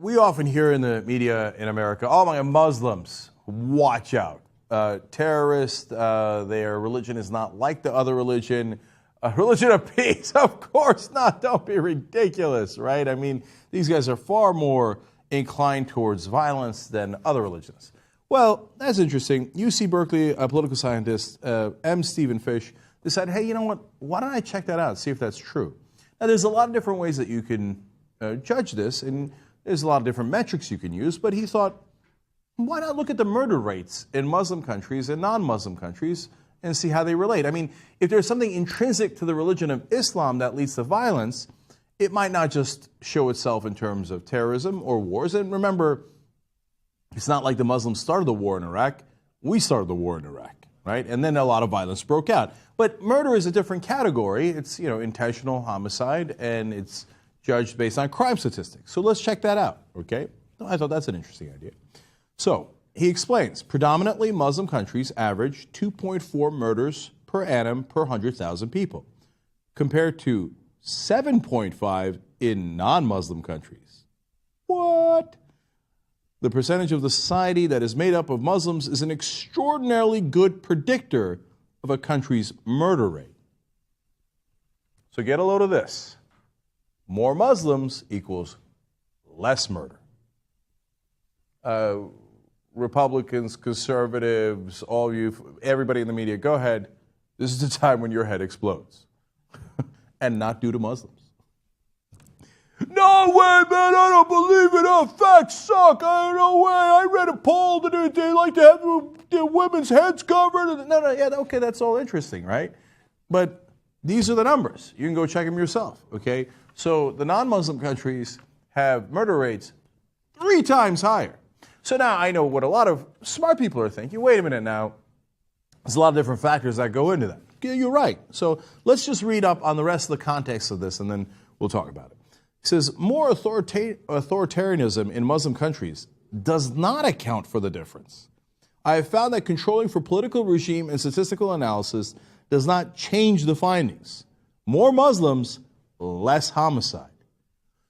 we often hear in the media in America, oh my God, Muslims, watch out. Terrorists, their religion is not like the other religion. A religion of peace? Of course not. Don't be ridiculous, right? I mean, these guys are far more inclined towards violence than other religions. Well, that's interesting. UC Berkeley, a political scientist, M. Stephen Fish, decided, hey, you know what? Why don't I check that out, see if that's true? Now, there's a lot of different ways that you can judge this, and there's a lot of different metrics you can use, but he thought, why not look at the murder rates in Muslim countries and non-Muslim countries and see how they relate? I mean, if there's something intrinsic to the religion of Islam that leads to violence, it might not just show itself in terms of terrorism or wars. And remember, it's not like the Muslims started the war in Iraq. We started the war in Iraq, right? And then a lot of violence broke out. But murder is a different category. It's, intentional homicide, and it's judged based on crime statistics. So let's check that out, okay? I thought that's an interesting idea. So he explains, predominantly Muslim countries average 2.4 murders per annum per 100,000 people, compared to 7.5 in non-Muslim countries. What? The percentage of the society that is made up of Muslims is an extraordinarily good predictor of a country's murder rate. So get a load of this. More Muslims equals less murder. Republicans, conservatives, all you, everybody in the media, go ahead. This is the time when your head explodes. And not due to Muslims. No way, man, I don't believe it. Oh, facts suck. No way. I read a poll that they like to have their women's heads covered. No, yeah, okay, that's all interesting, right? But these are the numbers. You can go check them yourself, okay? So the non-Muslim countries have murder rates 3 times higher. So now I know what a lot of smart people are thinking. Wait a minute now. There's a lot of different factors that go into that. Yeah, you're right. So let's just read up on the rest of the context of this, and then we'll talk about it. It says, more authoritarianism in Muslim countries does not account for the difference. I have found that controlling for political regime and statistical analysis does not change the findings. More Muslims, less homicide.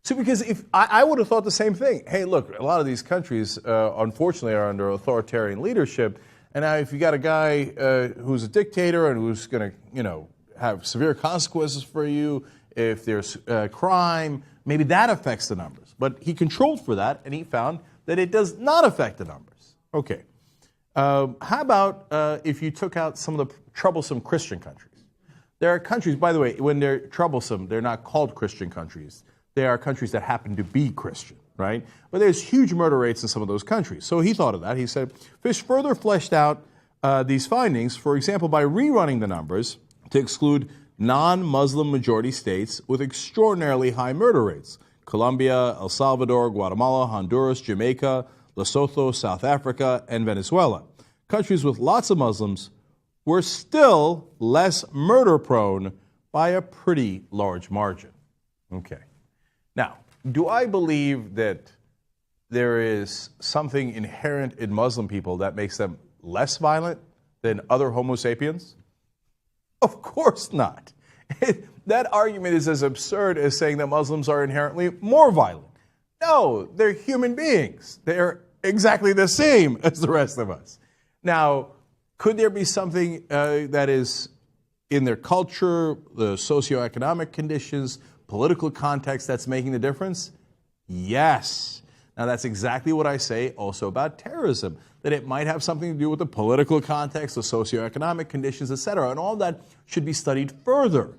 So because if I would have thought the same thing. Hey, look, a lot of these countries, unfortunately, are under authoritarian leadership. And now if you got a guy who's a dictator and who's going to, have severe consequences for you, if there's crime, maybe that affects the numbers. But he controlled for that, and he found that it does not affect the numbers. Okay. How about if you took out some of the troublesome Christian countries? There are countries, by the way, when they're troublesome, they're not called Christian countries. They are countries that happen to be Christian, right? But there's huge murder rates in some of those countries. So he thought of that. He said, Fish further fleshed out these findings, for example, by rerunning the numbers to exclude non-Muslim majority states with extraordinarily high murder rates. Colombia, El Salvador, Guatemala, Honduras, Jamaica, Lesotho, South Africa, and Venezuela. Countries with lots of Muslims were still less murder-prone by a pretty large margin. Okay. Now, do I believe that there is something inherent in Muslim people that makes them less violent than other Homo sapiens? Of course not. That argument is as absurd as saying that Muslims are inherently more violent. No, they're human beings. They're exactly the same as the rest of us. Now, could there be something that is in their culture, the socioeconomic conditions, political context that's making the difference? Yes. Now, that's exactly what I say also about terrorism, that it might have something to do with the political context, the socioeconomic conditions, etc., and all that should be studied further.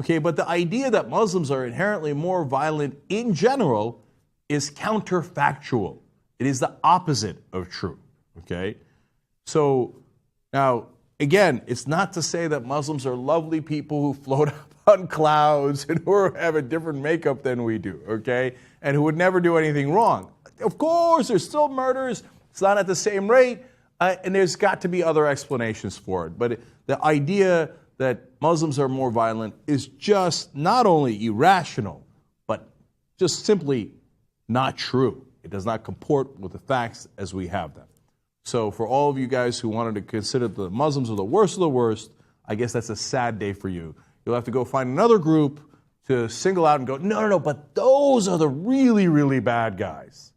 Okay, but the idea that Muslims are inherently more violent in general is counterfactual. It is the opposite of true. Okay? So, now, again, it's not to say that Muslims are lovely people who float up on clouds and who have a different makeup than we do, okay? And who would never do anything wrong. Of course, there's still murders. It's not at the same rate, and there's got to be other explanations for it. But the idea that Muslims are more violent is just not only irrational, but just simply not true. It does not comport with the facts as we have them. So for all of you guys who wanted to consider the Muslims are the worst of the worst, I guess that's a sad day for you. You'll have to go find another group to single out and go, no, but those those are the really, really bad guys.